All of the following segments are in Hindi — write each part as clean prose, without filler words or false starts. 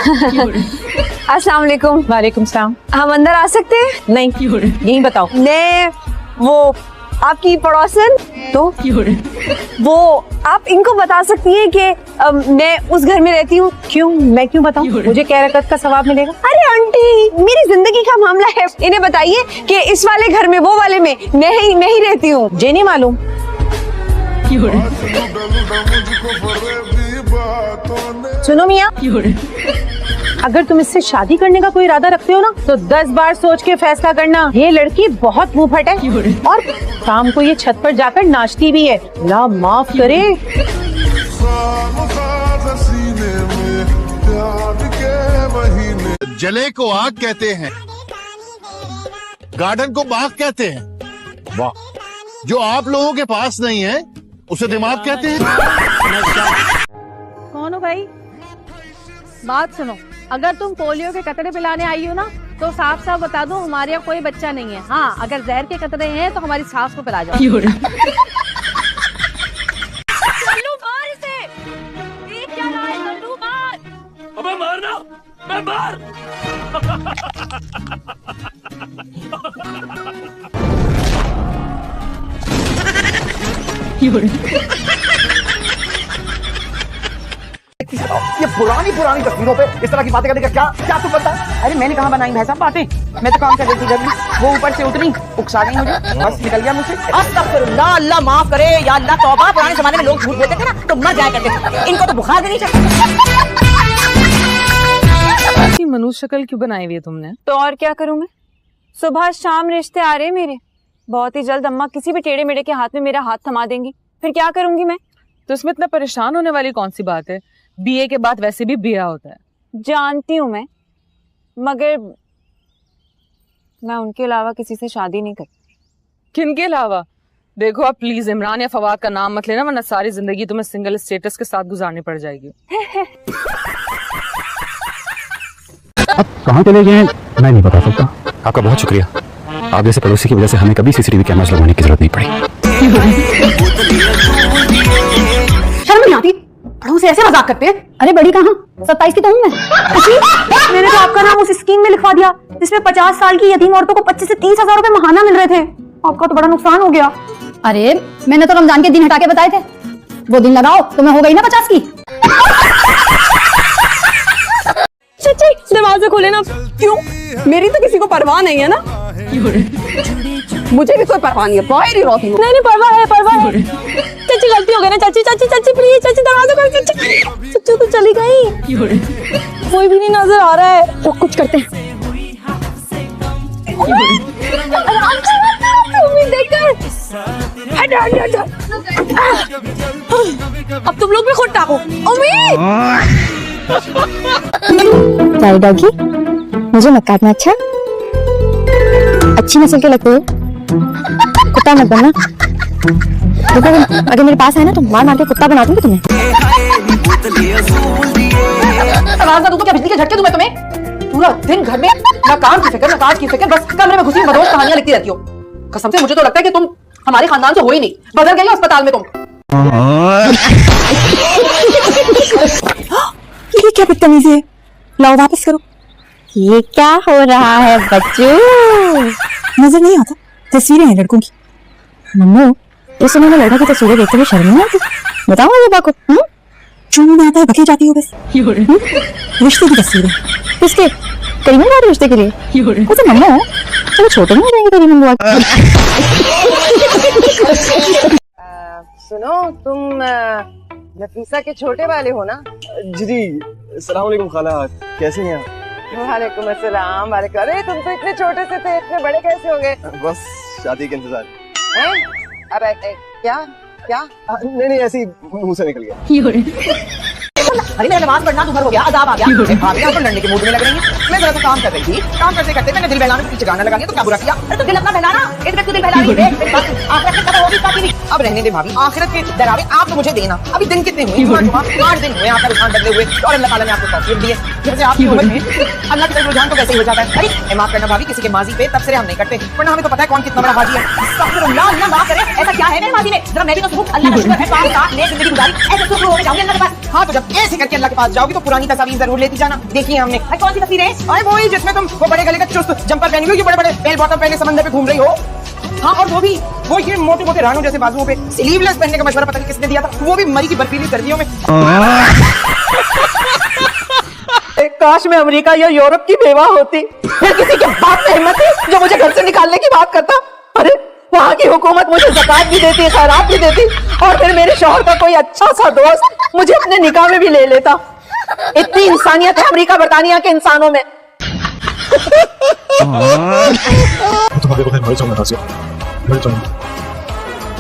अस्सलाम वालेकुम। वालेकुम सलाम। हम अंदर आ सकते हैं? नहीं, यही बताओ। ने वो आपकी पड़ोसन तो वो आप इनको बता सकती हैं कि मैं उस घर में रहती हूँ। क्यों? मैं क्यों बताऊं? मुझे क्या रकत का सवाब मिलेगा? अरे आंटी, मेरी जिंदगी का मामला है, इन्हें बताइए कि इस वाले घर में वो वाले में मैं ही रहती हूँ। जे नहीं मालूम। सुनो मियाँ, अगर तुम इससे शादी करने का कोई इरादा रखते हो ना तो 10 बार सोच के फैसला करना। ये लड़की बहुत मुंह फट है और शाम को ये छत पर जाकर नाचती भी है। अल्लाह माफ करे। जले को आग कहते हैं, गार्डन को बाग कहते हैं। वाह, जो आप लोगों के पास नहीं है उसे दिमाग कहते हैं। कौन हो भाई? बात सुनो, अगर तुम पोलियो के कतरे पिलाने आई हो ना तो साफ साफ बता दो हमारे यहाँ कोई बच्चा नहीं है। हाँ, अगर जहर के कतरे हैं तो हमारी सास को पिला जाओ। अबे मारना, मैं मार। ये पुरानी तस्वीरों पे इस तरह की बातें करने का क्या तुम बनता है? अरे मैंने कहाँ बनाई भाई साहब बातें, मैं तो काम कर रही थी घर में, वो ऊपर से उतरी, उकसा गई मुझे, बस निकल गया मुझसे। अस्तगफिरुल्लाह, अल्लाह माफ करे, या अल्लाह तौबा। पुराने जमाने में लोग झूठ बोलते थे ना तो मर जाया करते थे, इनको तो बुखार भी नहीं चढ़ता। मनुष्य शक्ल क्यों बनाई हुई है तुमने? तो और क्या करूँ मैं? सुबह शाम रिश्ते आ रहे हैं मेरे। बहुत ही जल्द अम्मा किसी भी टेढ़े मेढ़े के हाथ में मेरा हाथ थमा देंगी, फिर क्या करूंगी मैं? तो इसमें इतना परेशान होने वाली कौन सी बात है? बीए के बाद वैसे भी बिया होता है। जानती हूँ मैं, मगर मैं उनके अलावा किसी से शादी नहीं करती। किन के अलावा? देखो आप प्लीज इमरान या फवाद का नाम मत लेना, वरना सारी जिंदगी तुम्हें सिंगल स्टेटस के साथ गुजारनी पड़ जाएगी। अब कहाँ चले गए मैं नहीं बता सकता। आपका बहुत शुक्रिया, आप जैसे पड़ोसी की वजह से हमें कभी सीसीटीवी कैमरास लगवाने की जरूरत नहीं पड़ी। शर्म नहीं आती? बड़ों से ऐसे मजाक करते हैं? अरे बड़ी कहाँ, 27 की तो हूँ मैं। मैंने तो आपका नाम उस स्कीम में लिखवा दिया जिसमें 50 साल की यतीम औरतों को 25 से 30 हजार रुपए महाना मिल रहे थे। आपका तो बड़ा नुकसान हो गया। अरे मैंने तो रमजान के दिन हटा के बताए थे, वो दिन लगाओ तो मैं हो गई ना 50 की। दरवाजा खोले ना। क्यों? मेरी तो किसी को परवाह नहीं है ना। मुझे भी कोई परवाह नहीं है, बाहर ही रोती हूँ। नहीं परवाह है। चाची गलती हो गई ना। चाची प्लीज, चाची दरवाजा खोल। चाची तो चली गई, कोई भी नहीं नजर आ रहा है। तो कुछ करते हैं। अब तुम लोग भी खुद टाको। चाय डॉगी, मुझे मत काटना। अच्छा, अच्छी नस्ल के लगते हो, कुत्ता मत बनना। देखो अगर मेरे पास है ना तो मार के कुत्ता बना दूंगी तुम्हें। आवाज दूं तो क्या बिजली के झटके दूं मैं तुम्हें? पूरा दिन घर में ना काम की फिक्र ना काज की फिक्र, बस कमरे में घुसी मदोश कहानियां लिखती रहती हो। कसम से मुझे तो लगता है कि तुम हमारे खानदान से हो ही नहीं, बदल गई हो अस्पताल में तुम। ये क्या बदतमीजी है? लाओ वापस करो। ये क्या हो रहा है बच्चों? नजर नहीं आता? तस्वीरें हैं लड़कों की। मम्मो, इस समय में लड़का की तस्वीरें देखते हुए शर्म नहीं आती? बताओ मुझे बाको। चुन आता है, बकी जाती हो बस। रिश्ते की तस्वीरें किसके? करीमन वाले रिश्ते के लिए? तो मम्मो चलो छोटे नहीं हो जाएंगे करीमन वाले। सुनो, तुम नफीसा के छोटे वाले हो ना? जी, अस्सलाम वालेकुम खाला, कैसे हैं आप? वालेकुम अस्सलाम। वालेकुम। अरे तुम तो इतने छोटे से थे, इतने बड़े कैसे हो गए? बस शादी के इंतजार हैं? अरे क्या? नहीं ऐसे ही मुंह से निकल गया। अरे मेरा नमाज पढ़ना तुम्हारा हो गया, अजाब आ गया। भाभी यहाँ पर लड़ने के मूड में लग रही है। मैं जरा सा काम कर रही थी, काम करते करते मैंने दिल बहलाने के पीछे गाना लगा दिया तो क्या बुरा किया? अरे तो दिल अपना बहलाना, एक दिल बहला रही है। आखिरत में होगी बाकी नहीं। अब रहने दे भाभी, आखिरत के डरावे आप तो मुझे देना। अभी दिन कितने हुए? 8 दिन हुए आपका रुझान बदले हुए और अल्लाह ताला ने आपको तौफीक दी है। जैसे आपकी उम्र में अल्लाह की तरफ रुझान तो वैसे ही हो जाता है। अरे माफ करना भाभी, किसी के माजी पे तबसरे हम नहीं करते, वरना हमें तो पता है कौन कितना बड़ा हाजी है। अस्तगफिरुल्लाह, अल्लाह माफ करे। ऐसा क्या है मेरे माजी में? जरा मैं भी तो सुख अल्लाह का शुक्र है, 5 साल ने जिंदगी गुजारी, ऐसे सुख हो के जाऊंगी अल्लाह के पास। हाँ तो जब ऐसे करके अल्लाह के पास जाओगी तो पुरानी तस्वीर जरूर लेती जाना। देखिए हमने अरे कौन सी तस्वीर है? अरे वो ही जिसमें तुम वो बड़े गले का चुस्त जंपर पहनी हुई, बड़े बड़े बेल बॉटम पहने समंदर पे घूम रही हो। हाँ और वो भी वो ये मोटे मोटे रानों जैसे बाजुओं पे स्लीवलेस पहनने का मशवरा पता नहीं किसने दिया था, वो भी मरी की बर्फीली सर्दियों में। काश मैं अमेरिका या यूरोप की बेवा होती, फिर किसी के बाप में हिम्मत है जो मुझे घर से निकालने की बात करता। अरे वहाँ की हुकूमत मुझे ज़कात भी देती, खैरात भी देती, और फिर मेरे शौहर का कोई अच्छा सा दोस्त मुझे अपने निकाह में भी ले लेता। इतनी इंसानियत है अमेरिका बरतानिया के इंसानों में।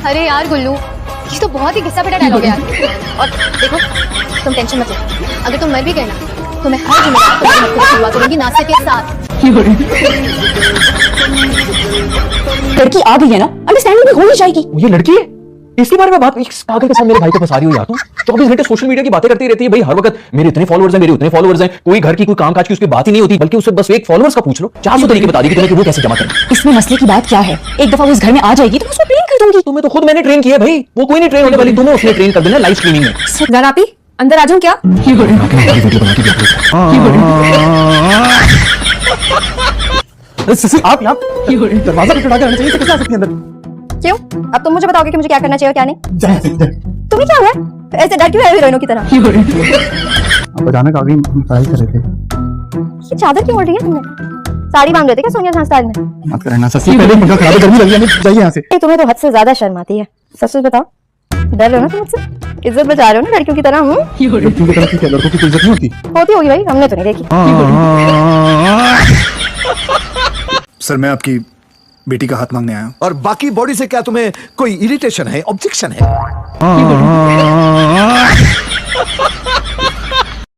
अरे यार गुल्लू, ये तो बहुत ही घिसा पिटा डायलॉग है यार। और देखो तुम टेंशन मत लो, अगर तुम मर भी गए ना तो मैं हर जुमेरात को तुम्हारी शुरुआत करूंगी नाश्ते के साथ। लड़की आ गई है ना, अंडरस्टैंडिंग भी होनी चाहिए। ये लड़की है, इसके बारे में बात इस पागल के साथ मेरे भाई को फंसा रही हो यार तुम। 24 घंटे सोशल मीडिया की बातें करती रहती है भाई, हर वक्त मेरे इतने फॉलोअर्स हैं, मेरे उतने फॉलोअर्स हैं, कोई घर की कोई काम काज की उसकी बात ही नहीं होती, बल्कि उससे बस एक फॉलोअर्स का पूछ लो, 400 तरीके बता दी कि तुम्हें कि वो कैसे जमा करें। इसमें मसले की बात क्या है? एक दफा वो इस घर में आ जाएगी तो मैं उसको ट्रेन कर दूंगी। तुम्हें तो खुद मैंने ट्रेन किया भाई, वो कोई नहीं ट्रेन होने वाली, तुम्हें उसने ट्रेन कर देना लाइव स्ट्रीमिंग में। जरा आप ही अंदर आ जाऊं क्या? आप यहाँ दरवाजा खटखटा के आना चाहिए, कैसे आ सकती है अंदर? क्यों? अब तुम मुझे बताओगे कि मुझे क्या करना चाहिए और क्या नहीं? तुम्हें क्या हुआ? ऐसे डर क्यों है हीरोइनों की तरह? आप अचानक आगे पढ़ाई कर रहे थे। ये चादर क्यों ओढ़ रही है तुमने? साड़ी बांध रहे थे क्या सोनिया झांस स्टाइल में? मत करना सच्ची, पहले पंखा खराब है, गर्मी लग रही है, जाइए यहाँ से। तुम्हें तो हद से ज्यादा शर्म आती है। सच सच बताओ, डर रहे हो ना तुम मुझसे? इज्जत बचा रहे हो ना लड़कियों की तरह? लड़कियों की तरफ से क्या लड़कों की कोई इज्जत नहीं होती? होती होगी भाई, हमने तो नहीं देखी। सर मैं आपकी बेटी का हाथ मांगने आया हूँ। और बाकी बॉडी से क्या तुम्हें कोई इरिटेशन है, ऑब्जेक्शन है?